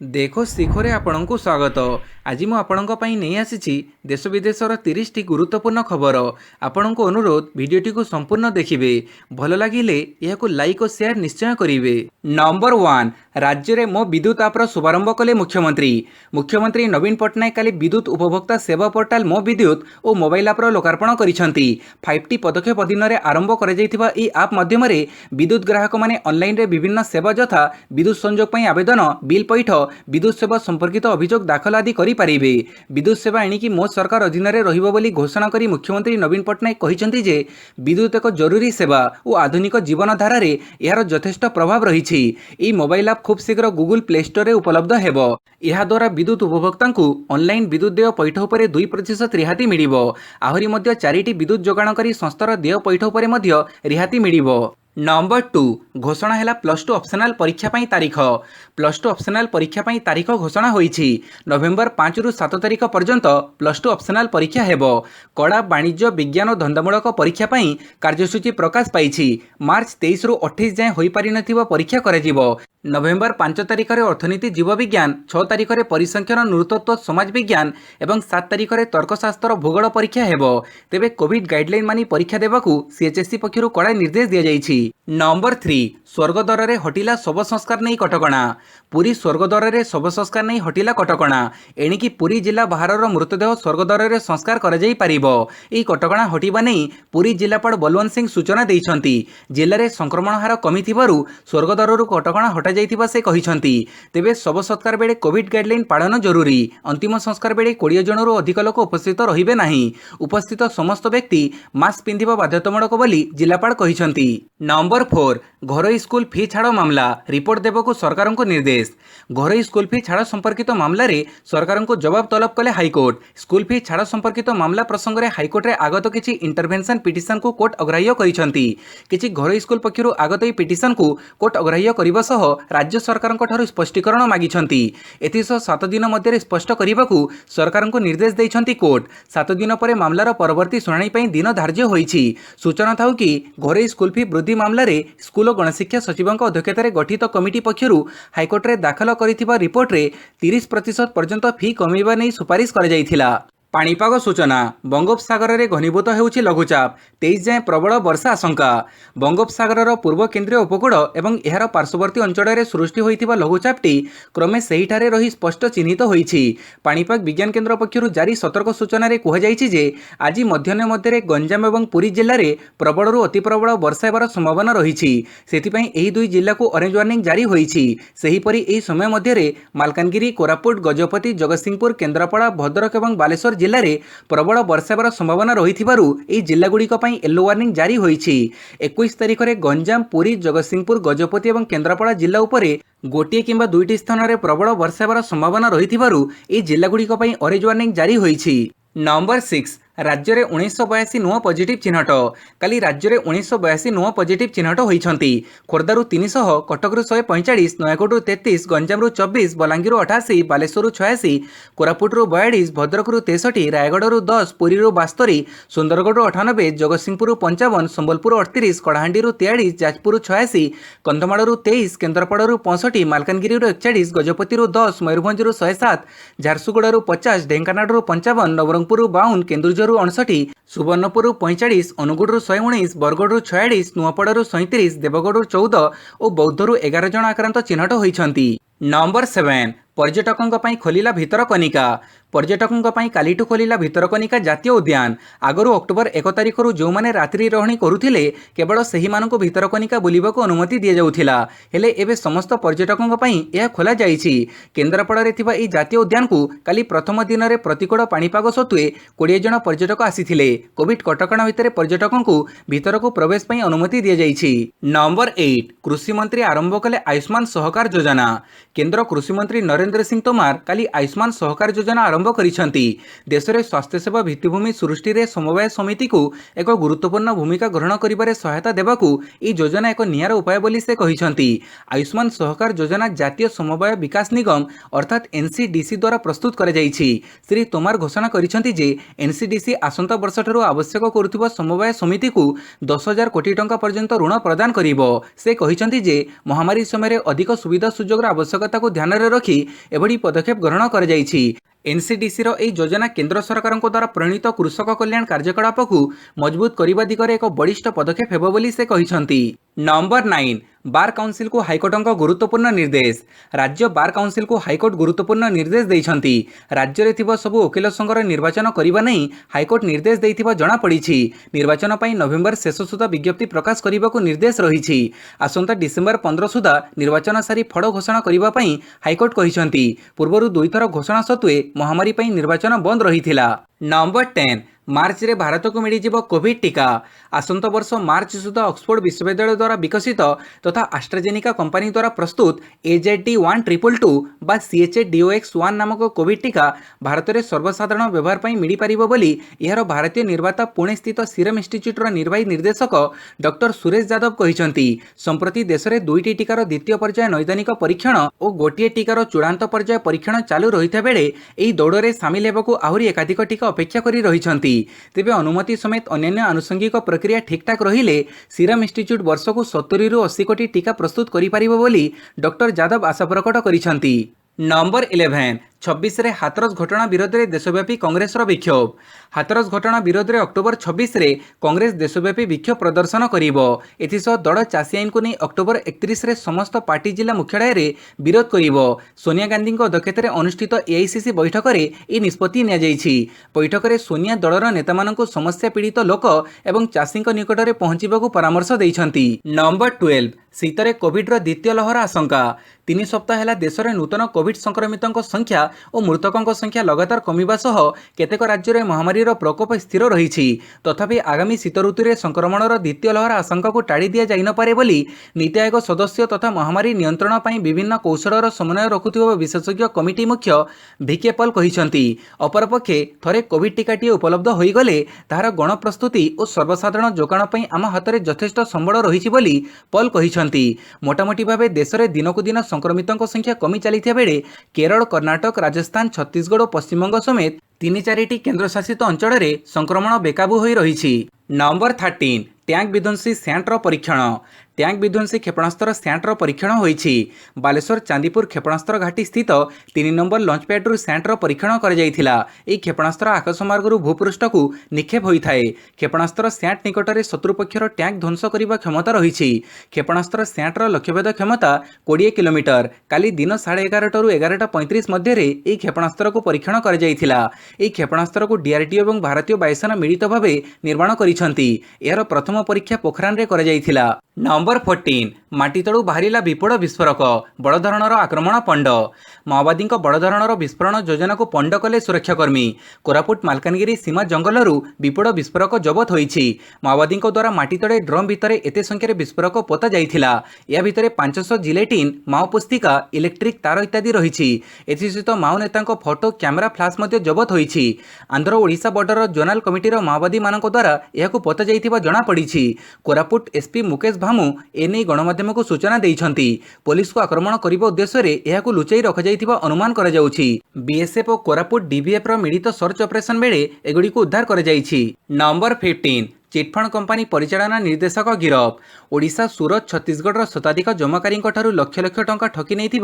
देखो शिखरे आपणଙ୍କୁ स्वागत। आज मु आपणଙ୍କ ପାଇଁ ନେଇ ଆସିଛି देश विदेशर 30 टी गुरुत्वपूर्ण खबर। आपणଙ୍କୁ अनुरोध भिडियोटी को संपूर्ण देखिए। भल लगिले यहाकु लाइक और शेयर निश्चय करिवे। नंबर 1 राज्य में मो विद्युत आप्र शुभारंभ कले मुख्यमंत्री नवीन पट्टनायक काली विद्युत उपभोक्ता सेवा पोर्टाल मो विद्युत और मोबाइल आप्र लोकार्पण करिसेंती। 5टी पदक्षेप अधीन में आरंभ कर आप माध्यम विद्युत ग्राहक माने ऑनलाइन रे विभिन्न सेवा यथा विद्युत संयोग पर आवेदन, बिल पैठ, विद्युत सेवा संपर्कित अभियोग दाखल आदि करि पारिबे। विद्युत सेवा एणिकी मो सरकार अधीन में रहिबो बोली घोषणा करी मुख्यमंत्री नवीन पट्टनायक कहिसेंती जे विद्युत एक जरूरी सेवा और आधुनिक जीवन धारा रे यार यथेष्ट प्रभाव रही। ई मोबाइल ऐप खूब शीघ्र गूगल प्ले स्टोर रे उपलब्ध हेबो। यह द्वारा विद्युत उपभोक्ता ऑनलाइन विद्युत देय पैठ उपर 2% रिहाती मिलिबो। आहरी मध्य 4टी विद्युत जोगाणकारी संस्थार देय पैठ उपर मध्य रिहाती मिलिबो। नंबर 2 घोषणा है +2 ऑप्शनल परीक्षा पाई तारीख। +2 ऑप्शनल परीक्षा पाई तारीख घोषणा होईछि। नवेम्बर 5 रु 7 तारीख पर्यंत +2 ऑप्शनल परीक्षा हेबो। कड़ा वाणिज्य विज्ञान और धंदामूलक परीक्षा पाई कार्यसूची प्रकाश पाइछि। मार्च 23 रु 28 जाए होई पारि नथिबो परीक्षा कराजिबो। नवेम्बर 5 तारीख में अर्थनीति जीव विज्ञान, 6 तारीख में परिसंख्यान नृतत्व समाज विज्ञान और 7 तारीख में तर्कशास्त्र भूगोल परीक्षा हेबो। तेबे कोविड गाइडलाइन मानी परीक्षा देवाकू सीएचएससी पक्षरु कड़ा निर्देश दिया जाइछि। नंबर 3 स्वर्गद्वार रे हटिला शव संस्कार नहीं कटकणा। पुरी स्वर्गद्वार रे शव संस्कार नहीं हटिला कटकणा। एणिकी पुरी जिला बाहर मृतदेह स्वर्गद्वार रे संस्कार करा जाई परिबो। एही कटकणा हटिबा नहीं पुरी जिलापाल बलवंत सिंह सूचना दैछंती। जिले में संक्रमण हार कमी थिबारु स्वर्गद्वार रु कटकणा हटा जाइथिबा से कहिसंती। तेबे शव संस्कार बेले कोविड गाइडलाइन पालन जरूरी। अंतिम संस्कार बेले 20 जनरू अधिक लोक उपस्थित रहिबे नाही। उपस्थित समस्त व्यक्ति मास्क पिंधिबा बाध्यतामूलक बोली जिलापाल कहिसंती। नंबर 4 घरोई स्कूल फी छाड़ मामला रिपोर्ट देवको सरकार को निर्देश। घरोई स्कूल फी छाड़ संपर्कित मामला रे सरकार को जवाब तलब कले हाईकोर्ट। स्कूल फी छाड़ संपर्कित मामला प्रसंग में हाईकोर्ट रे आगत किछि इंटरवेंशन पिटिशन को कोर्ट अग्राह्य करिसंती। किछि घरोई स्कूल पक्षरु आगत ई पिटिशन को कोर्ट अग्राह्य करिबा सह राज्य सरकार ठारू स्पष्टीकरण मागिछंती। एथिसह 7 दिन मध्य स्पष्ट करने सरकार को निर्देश देइछंती कोर्ट। 7 दिन पर मामलार परवर्ती शुणाणी पई दिन धार्य होईछि। सूचना थाउ कि घरोई स्कूल फी वृद्धि मामला रे स्कूल और गणशिक्षा सचिव अध्यक्षतार गठित कमिटी पक्षरु हाईकोर्ट रे दाखल करिथिबा रिपोर्ट रे 30% पर्यंत फी कमेइबा नै सुपारिश करा जाइथिला। पाणीपाग सूचना बंगोपसागर में घनीभूत होउछि लघुचाप। 23 जाए प्रबल वर्षा आशंका। बंगोपसागर पूर्व केन्द्रीय उपकूल और यार पार्श्ववर्ती अंचल में सृष्टि होइथिबा लघुचापटी क्रमे सेहिठारे रही स्पष्ट चिन्हित होइछि। पाणीपाग विज्ञान केन्द्र पक्षरु जारी सतर्क सूचना रे कुहाଯାଇଛି जे आज मध्याह्न मध्य गंजाम और पुरी जिले में प्रबल अति प्रबल वर्षा हेबार संभावना रही। सेथिपई एही दुई जिला को ऑरेंज वार्निंग जारी होइछि। सेहीपरि एही समय मध्य मालकानगिरी, कोरापुट, गजपति, जगतसिंहपुर, केन्द्रापड़ा, भद्रक और बालेश्वर जिले में प्रबल वर्षा हेबार संभावना रही। जिला गुड़िक येलो वार्निंग जारी होइछि। 21 तारीख में गंजाम, पुरी, जगतसिंहपुर, गजपति और केन्द्रापड़ा जिला उपरे गोटे किंबा 2टी स्थान में प्रबल वर्षा हेबार संभावना रही। जिला गुड़िक ऑरेंज वार्निंग जारी होइछि। नंबर 6 राज्य में 1982 नुआ पॉजिटिव चिन्हट। काली राज्य में 1982 नुआ पॉजिटिव चिन्हट होइछंती। खोर्धारू 300, कटकरू 145, नयागढ़ 33, गंजामरू 24, बलांगीर 88, बालेश्वररू 86, कोरापुटरू 42, भद्रकरू 63, रायगढ़रू 10, पुरीरू 72, सुंदरगढ़ 98, जगतसिंहपुर 55, संबलपुर 38, कड़ाहांडीरू 43, जाजपुर 86, कंधमाड़ू 23, केन्द्रापड़ारू 65, मालकानगिरी 41, गजपतिरू 10, मयूरभंजरू 107, झारसुगुड़ारू 50, ढेंकानाळरू 55, नवरंगपुर 52, केन्दुझर 59, सुवर्णपुर 45, अनुगुड़ू 119, बरगढ़ 46, नुआपड़ारू 37, देवगढ़ 14 और बौद्धरू 11 जन आक्रांत चिन्हट होइछंती। नंबर 7 पर्यटकों पर खोलिला भितरकनिका। पर्यटकों पर कालीठू खोलिला भितरकनिका जातीय उद्यान। आगरू अक्टोबर 1 तारीख जो मैंने रात्रि रही करुथिले केवल सेही मानकु भितरकनिका बुलिबाकू अनुमति दिया जाउथिला। हेले एबे समस्त पर्यटकों पर यह खोला जाइछि। केन्द्रापड़ा थिबा ई जातीय उद्यान को काली प्रथम दिन में प्रतिकूल पाणीपाग सत्वे 20 जन पर्यटक आसीथिले। कोविड कटकणा भितर पर्यटकों को भीतर को प्रवेश पई अनुमति दिया जाइछि। नंबर 8 कृषि मंत्री आरंभ कले आयुष्मान सहकार योजना। केंद्र कृषि मंत्री नरेंद्र सिंह तोमार काली आयुष्मान सहकार योजना आरंभ करिसेंती। देश में स्वास्थ्य सेवा भित्तिभूमि सृष्टि रे समवाय समिति को एक गुरुत्वपूर्ण भूमिका ग्रहण करिबारे सहायता देबाकू ई योजना एक नियार उपाय बोली से कहिसेंती। आयुष्मान सहकार योजना जातीय समवाय विकास निगम अर्थात एनसीडीसी द्वारा प्रस्तुत करा जाइछि। श्री तोमार घोषणा करिसेंती जे एनसीडीसी आसंता वर्ष ठारू आवश्यक करुथिबा समवाय समिति को 10,000 कोटी टंका पर्यंत ऋण प्रदान करिबो। से कहिसेंती जे महामारी समय अधिक सुविधा सुजोगर आवश्यकता को ध्यान में रखी एभଳି पदक्षेप ग्रहण कर जाइछि। एनसीडीसी रो एई योजना केंद्र सरकार द्वारा प्रणीत कृषक कल्याण कार्यकलाप को मजबूत करने दिगरे एक बलिष्ठ पदक्षेप हेबो बोली से कहिसंती। नंबर 9 बार काउंसिल को हाइकोर्ट गुरुत्वपूर्ण निर्देश। राज्य बार काउंसिल को हाइकोर्ट गुरुत्वपूर्ण निर्देश देइछंती। राज्य रे थिबा सबु वकील संघर निर्वाचन करिबा नै हाइकोर्ट निर्देश देइथिबा जणा पड़िछि। निर्वाचन पई नवेम्बर शेष सुधा विज्ञप्ति प्रकाश करिबाकू निर्देश रहिछि। आसंता डिसेम्बर 15 सुधा निर्वाचन सारी फड़ घोषणा करिबा पई हाइकोर्ट कहिसंती। पूर्वरु दुई थर घोषणा सत्वे महामारी पई निर्वाचन बंद रहिथिला। नंबर 10 मार्च रे भारत को मिल कोविड टीका। आसंत वर्ष मार्च सुधा ऑक्सफोर्ड विश्वविद्यालय द्वारा विकसित तथा आस्ट्राजेनिका कंपनी द्वारा प्रस्तुत AZD1222 बा CHDOX1 नामक कोविड टीका भारत में सर्वसाधारण व्यवहार पर मिल पार बोली यार भारतीय निर्माता पुणे स्थित सीरम इंस्टीट्यूट निर्वाही निर्देशक डॉक्टर सुरेश यादव कहते। संप्रति देश में दुईटी टीकार द्वितीय पर्याय नैदानिक परीक्षण और गोटे टीकार चूड़ांत पर्याय परीक्षण चालू रही बेले यह दौड़ में सामिल होगा आहरी एकाधिक टीका अपेक्षा कर रही। तेबे अनुमति समेत अन्य आनुषंगिक प्रक्रिया ठीकठाक रहिले सीरम इंस्टीट्यूट वर्ष को 70 ରୁ 80 कोटी टीका प्रस्तुत करि पारिबो बोली डॉक्टर यादव आशा प्रकट करिसंती। नंबर 11 26 रे हाथरस घटना विरोध में देशव्यापी कांग्रेस विक्षोभ। हाथरस घटना विरोध में अक्टोबर 26 रे कांग्रेस देशव्यापी विक्षोभ प्रदर्शन करिबो। एथिसह दल चाषी आईन को नहीं अक्टोबर 31 रे समस्त पार्टी जिला मुख्यालय रे विरोध करिबो। सोनिया गांधी अध्यक्षता रे अनुष्ठित एआईसीसी बैठक रे ई निष्पत्ति निया जाइछि। बैठक रे सोनिया दलर नेता मानकु समस्या पीड़ित लोक एवं चाषी निकट में पहुंचबाकू परामर्श दैछंती। नंबर 12 शीतरे कोविड रो द्वितीय लहर आशंका। 3 सप्ताह है देश में नूतन कोविड संक्रमितों संख्या और मृतकों संख्या लगातार कमिबा सह केतेक राज्य में महामारी प्रकोप स्थिर रही। तथापि आगामी शीत ऋतु में संक्रमणर द्वितीय लहर आशंका को टाड़ी दि जाई न पारे बोली नीति आयोग सदस्य तथा महामारी नियंत्रण पर विभिन्न कौशलर समन्वय रखुथिबा विशेषज्ञ कमिटी मुख्य भिके पॉल कहिसंती। अपरपक्षे थरे कोविड टीकाटी उपलब्ध हो गले तार गण प्रस्तुति और सर्वसाधारण जोगाण पर आम हाथ में यथेष्ट संबल रही बोली पॉल कहिसंती। मोटामोटी भाव देश में दिनकू दिन संक्रमितों संख्या कमी चली बेले केरल, कर्नाटक, राजस्थान, छत्तीसगढ़ और पश्चिमबंग समेत 3-4टी केन्द्रशासित अंचल में संक्रमण बेकाबू हो रही। नंबर 13 टैंक विध्वंसी सैंटर परीक्षण। टैंक विध्वंसी क्षेपणास्त्र सैंटर परीक्षण होईछि। बालेश्वर चांदीपुर क्षेपणास्त्र घाटी स्थित 3 नंबर लॉन्चपैड रु सैंटर परीक्षण कर जाइथिला। एई क्षेपणास्त्र आकाशमार्ग रु भूपृष्ठ को निक्षेप होइथाए। क्षेपणास्त्र सैंट निकट में शत्रुपक्षर टैंक ध्वंस करने क्षमता रही। क्षेपणास्त्र सैंटर लक्ष्यभेद क्षमता 20 किलोमीटर। काली दिन 11:30 रु 11:35 मध्य एई क्षेपणास्त्र को परीक्षण कर जाइथिला। एई क्षेपणास्त्र को डीआरडीओ एवं भारतीय वायुसेना मिलित भाव निर्माण करिसंती। एହାର प्रथम परीक्षा पोखरान रे कर जाइथिला। नंबर 14 माटीतळू बाहरिला विपद विस्फोरक। बड़ धरणर आक्रमण पंड। माओवादी बड़ धरणर विस्फोरण योजना को पंड कले सुरक्षाकर्मी। कोरापुट मालकानगिरी सीमा जंगलरू विपद विस्फोरक जबत होईछि। माओवादी द्वारा माटीतळे ड्रम भितर एते संख्यार विस्फोरक पोता जाइथिला। या भितर 500 जिलेटिन, माओ पुस्तिका, इलेक्ट्रिक तार इत्यादि रहिछि। एथिसहित माओ नेतांको फोटो, कैमेरा, फ्लाश मध्य जबत होईछि। आंध्र ओडिशा बॉर्डर जोनाल कमिटीर माओवादी मानक द्वारा यहाकू पोता जाइथिबा जणा पड़िछि। कोरापुट एसपी मुकेश भामू एने गणमाध्यम को सूचना देइछंती। पुलिस को आक्रमण करने उद्देश्य रे यहाकू लुचाई रखा जाइथिबा अनुमान करा जाउछि। बीएसएफ और कोरापुट डीवीएफ रो मिलित सर्च ऑपरेशन बेले एगुडी को उद्धार करा जाइछि। नंबर 15 चिटफंड कंपनी परिचालना निर्देशक गिरफ। ओडिशा, सूरत, छत्तीसगढ़ शताधिक जमाकारी लक्ष लक्ष टंका ठकी नहीं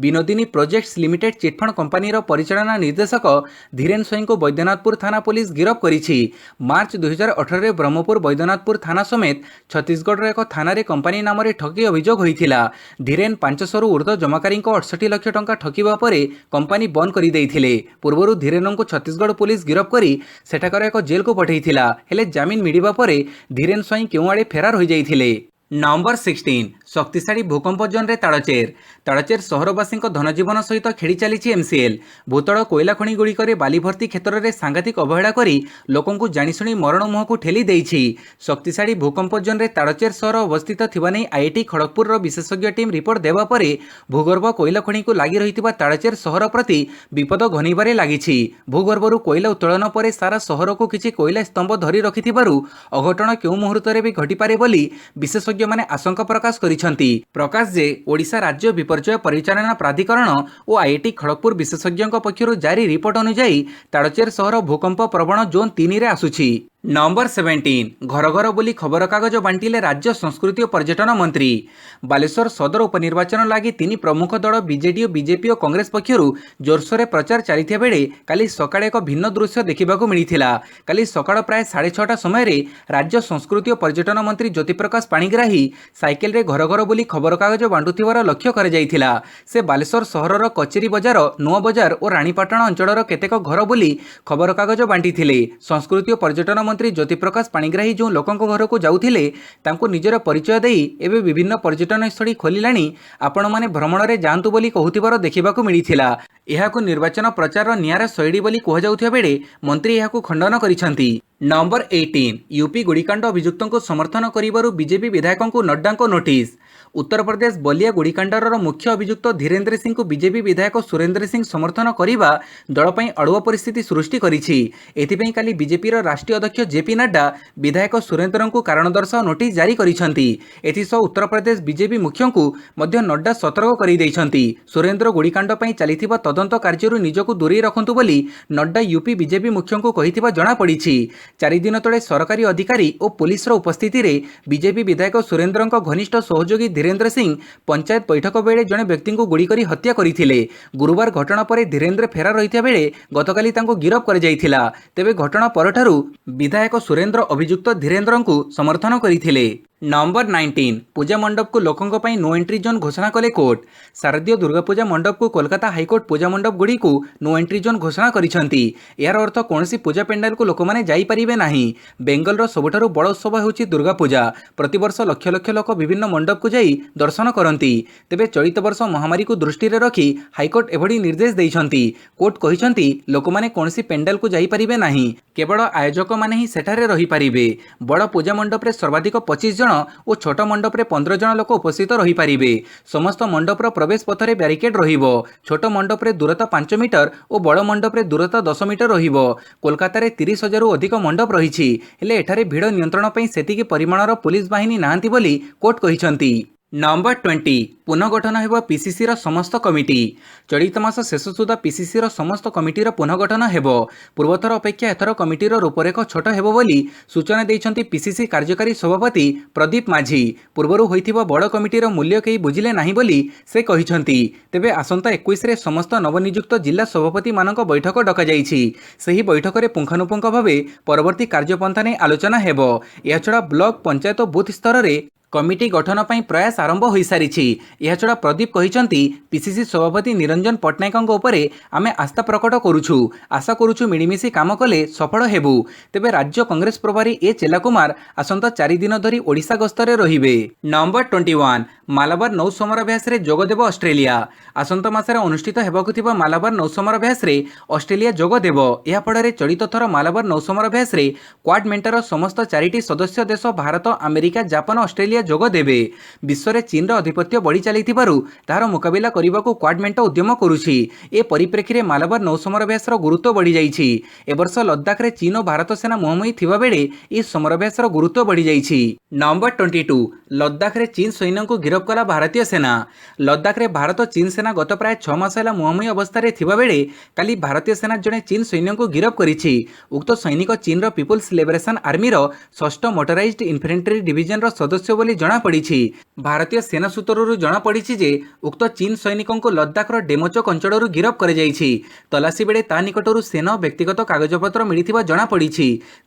Vinodini projects limited chit fund company परिचालना निर्देशक धीरेन स्वईं को बैद्यनाथपुर थाना पुलिस गिरफ करिछि। मार्च 2018 रे ब्रह्मपुर बैद्यनाथपुर थाना समेत छत्तीसगढ़ एक थाना रे कंपनी नाम ठगी अभियोग होइथिला। धीरेन 500 रु ऊर्ध्व जमाकारी 68 लक्ष टंका ठकिबा परे कंपनी बंद कर देइथिले। पूर्वरु धीरेन को छत्तीसगढ़ पुलिस गिरफ करी सेठाकर एक जेल को पठाइथिला। हेले जामिन मिलिबा परे धीरेन स्वईं केउ आड़े फेरार हो जाइथिले। नंबर 16 शक्तिशाली भूकंप जोन ताड़चेर। ताड़चेर सहरवासी धनजीवन सहित खेली चली एमसीएल। भूतल कोयला खनि गुड़िक बाली भर्ती क्षेत्र में सांघातिक अवहेला करी लोकंकु जानिशुणी मरण मुह को ठेली देइछि। शक्तिशाली भूकंप जोन ताड़चेर सहर अवस्थित थिबा नै आईआईटी खड़गपुर विशेषज्ञ टीम रिपोर्ट देवा परे भूगर्भ कोयला खनि को लागि रहितिबा ताड़चेर सहर प्रति विपद घनिबारे लागिछि। भूगर्भरु कोयला उत्तोलन परे सारा सहर को किछि कोयला स्तंभ धरी रखिथिबारु अघटन केउ मुहूर्तरे भी घटिपारे बोली विशेषज्ञ माने आशंका प्रकाश करिसंती। प्रकाश जे ओडिशा राज्य विपर्यय परिचालना प्राधिकरण और आईआईटी खड़गपुर विशेषज्ञों पक्षरु जारी रिपोर्ट अनुसार ताड़चेर सहर भूकंप प्रवण जोन 3 रे आसुछि। नंबर 17 घर घर बोली खबरकागज बांटिले राज्य संस्कृति और पर्यटन मंत्री। बालेश्वर सदर उपनिर्वाचन लगी तीन प्रमुख दल बीजेडी बीजेपी और कांग्रेस पक्षर जोरसोर प्रचार चलता बेले काली सकाळे एक भिन्न दृश्य देखा मिलता। काली सकाळ प्राय 6:30 समय राज्य संस्कृति और पर्यटन मंत्री ज्योतिप्रकाश पाणिग्राही साइकेल रे घर घर बोली खबरकागज बांटुथिबार लक्ष्य कराଯାଇଥିଲା। से बालेश्वर सहरर कचेरी बजार नुआ बजार और राणीपाटण अंचल केतेक घर बोली खबरकागज बांटिथिले। संस्कृति और पर्यटन मंत्री ज्योतिप्रकाश पाणिग्राही जो लोकों घर को जाउथिले तांको निजर परिचय देई एबे विभिन्न पर्यटन स्थली खोलिलाणी आपण माने भ्रमण रे जांतु बोली कहूथिबार देखिबाकू मिलिथिला। एहाकू निर्वाचन प्रचार नियारा शैली बोली कहुजाउथिबा बेले मंत्री एहाकू खंडन करिसंती। नंबर 18 यूपी गुड़ीकांड अभियुक्तों को समर्थन करिबारु बीजेपी विधायकों को नड्डा को नोटिस। उत्तर प्रदेश बलिया गुड़ीकांडर मुख्य अभियुक्त धीरेन्द्र सिंह को बीजेपी विधायक सुरेन्द्र सिंह समर्थन करने दल पर अड़ुआ परिस्थिति सृष्टि करिछि। एथिपई काली बीजेपी राष्ट्रीय अध्यक्ष जेपी नड्डा विधायक सुरेन्द्र को कारण दर्शाओ नोटिस जारी करिसंती। एथिसह उत्तर प्रदेश बीजेपी मुख्य को मध्य नड्डा सतर्क करि दैछंती। सुरेन्द्र गुड़ीकांड पई चलिथिबा तदंत कार्यरु निजको दूरेई रखंतु बोली नड्डा यूपी बीजेपी मुख्य को कहिथिबा जणा पड़िछि। 4 दिन तले सरकारी अधिकारी और पुलिस उपस्थिति रे बीजेपी विधायक सुरेन्द्र घनिष्ठ सहयोगी धीरेन्द्र सिंह पंचायत बैठक बेले जड़े व्यक्ति को गुड़ी करी हत्या करथिले। गुरुवार घटना पर धीरेन्द्र फेरार रहिता बेले गतकाली तांको गिरफ कर जाइथिला। तेबे घटना परठारु विधायक सुरेन्द्र अभियुक्त धीरेन्द्र को समर्थन करथिले। नंबर 19 पूजा मंडप को लोकों पर नो एंट्री जोन घोषणा कले कोर्ट। शारदीय दुर्गा पूजा मंडप को कोलकाता हाईकोर्ट पूजा मंडप गुड़ी को नो एंट्री जोन घोषणा करिसंती। यार अर्थ कौनसी पूजा पेंडाल को लोक माने जाई परिबे नाही। बेंगल सबुठारु बड़ उत्सव होउछि दुर्गा पूजा। प्रतिवर्ष लक्ष लक्ष लोक विभिन्न मंडप को जाई दर्शन करती। तेबे चलित वर्ष महामारी को दृष्टि रखी हाईकोर्ट एभली निर्देश देइछंती। कोर्ट कहिसंती लोक माने कौनसी पेंडाल को जाई परिबे नाही, केवल आयोजक माने ही सेठारे रही परिबे। बड़ पूजा मंडप रे सर्वाधिक 25 जन और छोट मंडप रे 15 जन लोक उपस्थित रही पारिबे। समस्त मंडपर प्रवेश पथ रे बैरिकेड रहिबो। छोट मंडप रे दूरता 5 मीटर और बड़ मंडप रे दूरता 10 मीटर रहिबो। कोलकाता रे 30,000 रु अधिक मंडप रहिछि, हेले एठारे भीड़ नियंत्रण पई सेतिकी परिमाणर पुलिस बाहिनी नाहांती बोली कोर्ट कहिसंती। नंबर 20 पुनर्गठन हेब पीसीसी समस्त कमिटी। चलित मास शेष सुधा पीसीसी समस्त कमिटीर पुनर्गठन हेब। पूर्वथर अपेक्षा एथर कमिटीर रूपरेख छोट हेब बोली सूचना देइछंती पीसीसी कार्यकारी सभापति प्रदीप माझी। पूर्वरु होइथिबा बड़ कमिटीर मूल्य केही बुझिले नाही बोली से कहिछंती। तेबे आसंता 21 रे समस्त नवनियुक्त जिला सभापति मानक बैठक डका जाइछि। सेही बैठक रे पुंखानुपुंख भावे परवर्ती कार्यपंथा नै आलोचना हेब। या छडा ब्लॉक पंचायत और बूथ स्तर रे कमिटी गठन पर प्रयास आरंभ हो सारी। छड़ा प्रदीप कहते पीसीसी सभापति निरंजन पट्टनायक आमे आस्था प्रकट करुछु, आशा करुछु मिलीमिशी काम कले सफल हेबु। तेबे राज्य कांग्रेस प्रभारी ए चेला कुमार आसंता 4 दिन धरी ओडिशा गस्तरे रहिबे। नंबर 21 मालाबार नौ समराभ्यास रे जोगदेव ऑस्ट्रेलिया। आसंता मासरे अनुष्ठित हेबाकु थिबा मालाबार नौ समराभ्यास रे ऑस्ट्रेलिया जोगदेव। या फଳରେ चलित थर मालाबार नौ समराभ्यास रे क्वाड मेंटर समस्त 4टी सदस्य देश भारत, अमेरिका, जापान, ऑस्ट्रेलिया जोग देबे। विश्व में चीन अधिपत्य बढ़ी चली तार मुकाबिला करने को क्वाड मेंट उद्यम करुछि। ए परिप्रेक्षी में मालाबार नौ समराभ्यास गुरुत्व बढ़ी जाइछि। ए वर्ष लद्दाख रे चीन और भारत सेना मुहांमुही थिबा बेले ए समराभ्यास गुरुत्व बढ़ी जाइछि। नंबर 22 लद्दाख रे चीन सैन्य को गिरफ्त कला भारतीय सेना। लद्दाख रे भारत चीन सेना गत प्राय 6 मास है मुहांमुही अवस्था रे थिबा बेले काली भारतीय सेना जड़े चीन सैन्य को गिरफ्त करिछि। उक्त सैनिक चीन peoples liberation army 6th motorized infantry division सदस्य बोली जना पड़ी। भारतीय सेना सूत्रରୁ जना पड़ी जे उक्त चीन सैनिकों को लद्दाखर डेमोचक अंचल गिरफ्त कर तलासी बेले ता निकटरू सेना व्यक्तिगत कागजपत्र मिलता जना पड़ी।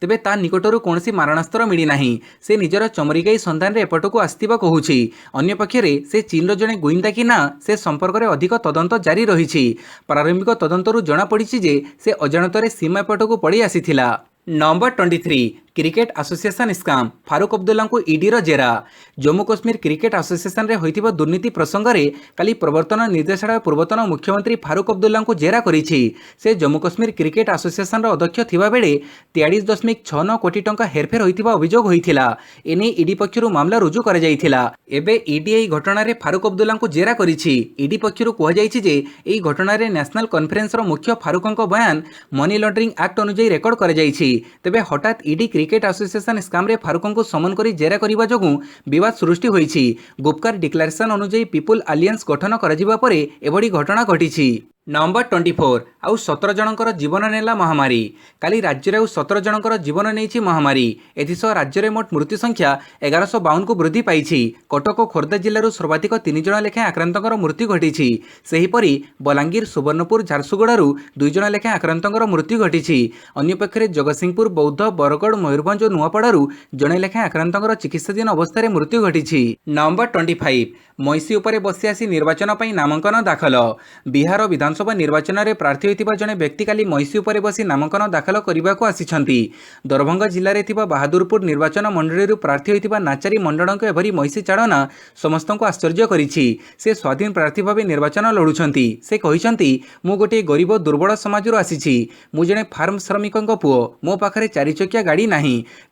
तेबे ता निकटरू कौनसी मारणास्त्र मिली नाही। से निजर चमरीगाई संधान रे एपटकू आस्तिबा कहूछि। अन्य पक्षरे से चीन जड़े गुइंदा कि ना से संपर्क में अधिक तदंत जारी रही। प्रारंभिक तदंतरू जना पड़ी जे से अजाणत सीमा एपटकू पड़ी आसीथिला। Number 23 cricket association scam Farooq Abdullah को ईडी जेरा। जम्मू कश्मीर क्रिकेट एसोसिएशन रे होइतिबा दुर्नीति प्रसंग में काली प्रवर्तन निर्देशालय पूर्वतन मुख्यमंत्री फारूक अब्दुल्ला को जेरा करिछि। से जम्मू कश्मीर क्रिकेट एसोसिएशन रो अध्यक्ष थिबा बेले 43.69 कोटी टंका हेरफेर होइतिबा अभियोग होइथिला। एने ईडी पक्षरु मामला रुजु करा जाइथिला। एबे ईडी एई घटना रे फारूक अब्दुल्ला को जेरा करिछि। ईडी पक्षरु कह जाइछि जे एई घटना रे नेशनल कॉन्फ्रेंस रो मुख्य फारूकଙ୍କ बयान मनी लॉन्ड्रिंग एक्ट अनुसार रेकर्ड करा जाइछि। तेबे हठात ईडी क्रिकेट एसोसिएशन स्काम रे फारूक को समन करी जेरा करिबा जोगु विवाद सृष्टि होइछि। गुपकार डिक्लेरेशन अनुसार पीपुल आलियंस गठन करा जिबा परे एभडी घटना घटिछि। नंबर 24 आउ 17 जनकर जीवन नेला महामारी। काली राज्य आउ 17 जनकर जीवन नहीं महामारी। एथिसह राज्य में मोट मृत्यु संख्या 1152 को वृद्धि पाई। कटक और खोर्धा जिलूर सर्वाधिक 3 जन लेखाएं आक्रांतर मृत्यु घटी। सेहीपरि बलांगीर सुवर्णपुर झारसुगुड़ू 2 जन लेखाएं आक्रांतर मृत्यु घटी। अन्यपक्षे जगतसिंहपुर बौद्ध बरगढ़ मयूरभंज और नुआपड़ू जड़े लेखाएं आक्रांतर चिकित्साधीन अवस्था मृत्यु घटी। नंबर 25 मईसी उपरे बसी आसी निर्वाचन पर नामांकन दाखल। बिहार विधानसभा निर्वाचन में प्रार्थी होता जड़े व्यक्ति काली मईसी उपरे बसी नामांकन दाखल करने को आसी। दरभंगा जिले में बहादुरपुर निर्वाचन मंडली प्रार्थी होता नाचारी मंडल एभरी मईसी चाड़ना समस्त को आश्चर्य करिछि। से स्वाधीन प्रार्थी भाव निर्वाचन लड़ुंट। से कहते मु गोटे गरीब दुर्बल समाज आसी। मु जड़े फार्म श्रमिक पुओ, मो पाखे 4 चकिया गाड़ी ना,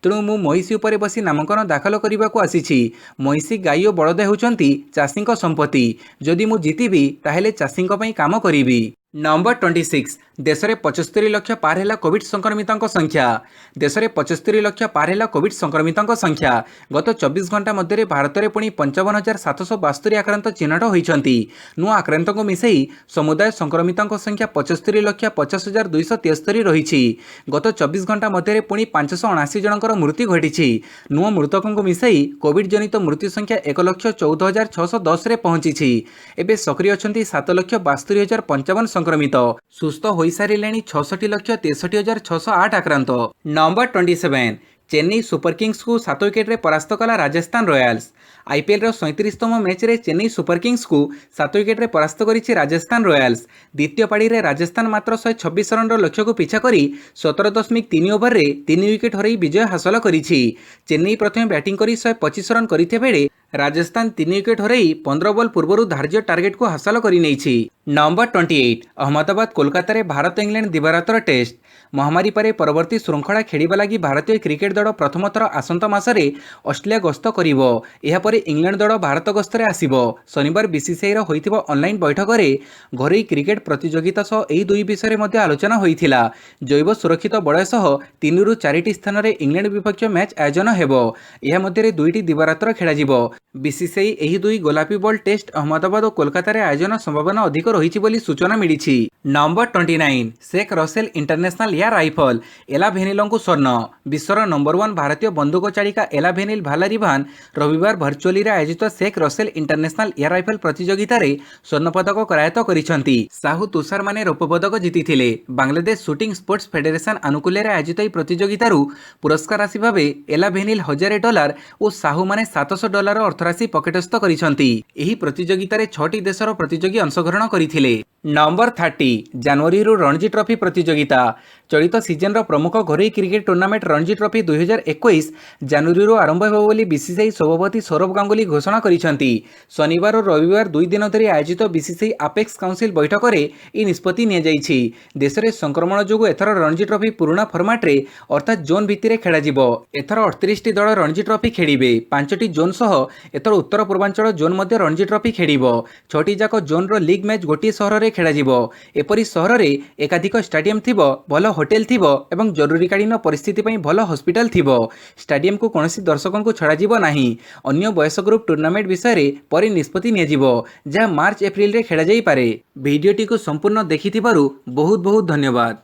तेणु मु मईसी उपरे बसी नामांकन दाखल करने को आसी। मईसी गाई और बलद होउछंती चाषी संपत्ति। जदि मु जीतिबी ताहेले चाषी काम करिबी। नंबर 26 देश में 75 लाख पार है कोविड संक्रमितों संख्या। देश में 75 लाख पार है कोविड संक्रमितों संख्या। गत 24 घंटा मध्य भारत में पुणी 55,772 आक्रांत चिन्हट होती। नुआ आक्रांत को मिसई समुदाय संक्रमितों संख्या 75,50,273 रही। गत 24 घंटा मध्य पुणी 579 जनकर मृत्यु घटी। नुआ मृतकों को मिसई कोविड जनित मृत्यु संख्या 1,14,610 पहुंची। एवं सक्रिय अच्छा 7,72,055 संक्रमित। सुस्थ हो सारे 66,63,608 आक्रांत। नंबर 27 चेन्नई सुपर किंग्स को 7 विकेट परास्त कला राजस्थान रॉयल्स। आईपीएल 37तम मैच रे चेन्नई सुपर किंग्स को 7 विकेट परास्त करिछि राजस्थान रॉयल्स। द्वितीय पाड़ी रे राजस्थान मात्र 126 रन लक्ष्य को पीछा करी 17.3 ओवर रे 3 विकेट हरई विजय हासिल करिछि। चेन्नई प्रथम बैटिंग करी 125 रन करथिबा बेले राजस्थान 3 विकेट हरई 15 बॉल पूर्व धार्य टार्गेट को हासिल करि। नंबर 28 अहमदाबाद कोलकाता भारत इंग्लैंड दिवारातर टेस्ट। महामारी पर परवर्ती श्रृंखला खेलिबा लागि भारतीय क्रिकेट दल प्रथम थर आसंता मासरे ऑस्ट्रेलिया गस्त करिवो। एहा परे इंग्लैंड दल भारत गस्तरे आसिबो। शनिवार बीसीसीआई रो होइथिबो ऑनलाइन बैठक रे घरोई क्रिकेट प्रतियोगिता सह एही दुई विषय मध्ये आलोचना होइथिला। जैव सुरक्षित बलय सह 3 रु 4 स्थान रे इंग्लैंड विपक्ष मैच आयोजन हेबो। एहा मध्ये 2टी दिवारातर खेला जिवो। बीसीसीआई एही दुई गोलापी बॉल टेस्ट अहमदाबाद और कोलकाता रे आयोजन संभावना अधिक रही बोली सूचना मिली। Number 29 Sheikh Russel international air rifle Elavenil को स्वर्ण। विश्वर नंबर 1 भारतीय बंदूक चालिका एला भेनिल भालारिभान रविवार भर्चुअली आयोजित Sheikh Russel international air rifle प्रतियोगिता रे स्वर्ण पदक करायत्त करिसेंती। साहू तुषार माने रौप्य पदक जीतिथिले। बांग्लादेश शूटिंग स्पोर्ट्स फेडरेशन आनुकूल्य आयोजित यह प्रतियोगिता पुरस्कार राशि भाव एला भेनिल $1000 और साहू माने $700 अर्थराशि पकेटस्थ करिसेंती। एही प्रतियोगिता रे 6टी देशर प्रतियोगी अंशग्रहण करथिले। नंबर 30 जनवरी रणजी ट्रॉफी प्रतियोगिता। चलित सीजन प्रमुख घरोई क्रिकेट टूर्नामेंट रणजी ट्रॉफी 2021 जनवरी आरंभ होब बोली बीसीसीआई सभापति सौरभ गांगुली घोषणा करिसेंती। शनिवार और रविवार 2 दिन धरी आयोजित बीसीसीआई आपेक्स काउंसिल बैठक रे ई निष्पत्ति निया जाइछि। देश में संक्रमण जोगु एथर रणजी ट्रॉफी पुराना फॉर्मेट रे अर्थात जोन भित्तिरे खेला जिवो। एथर 38टी दल रणजी ट्रॉफी खेलिबे। 5टी जोन सह एथर उत्तर पूर्वांचल जोन मध्य रणजी ट्रॉफी खेलिबो। 6टी जाक जोन रो लीग मैच गोटे सहर रे खेला जिवो। एपरि सहर रे एकाधिक स्टेडियम थिबो, भल होटेल थिबो एवं जरूरीकालीन परिस्थिति पई भल हॉस्पिटल थिबो। स्टेडियम को कोनोसी दर्शकों को छड़ा जिवो नाही। अन्य बयस ग्रुप टूर्नामेंट विषय रे परि निष्पत्ति निया जिवो, जहा मार्च एप्रिल रे खेला जाई पारे। वीडियोटी को संपूर्ण देखिथिबारु बहुत बहुत धन्यवाद।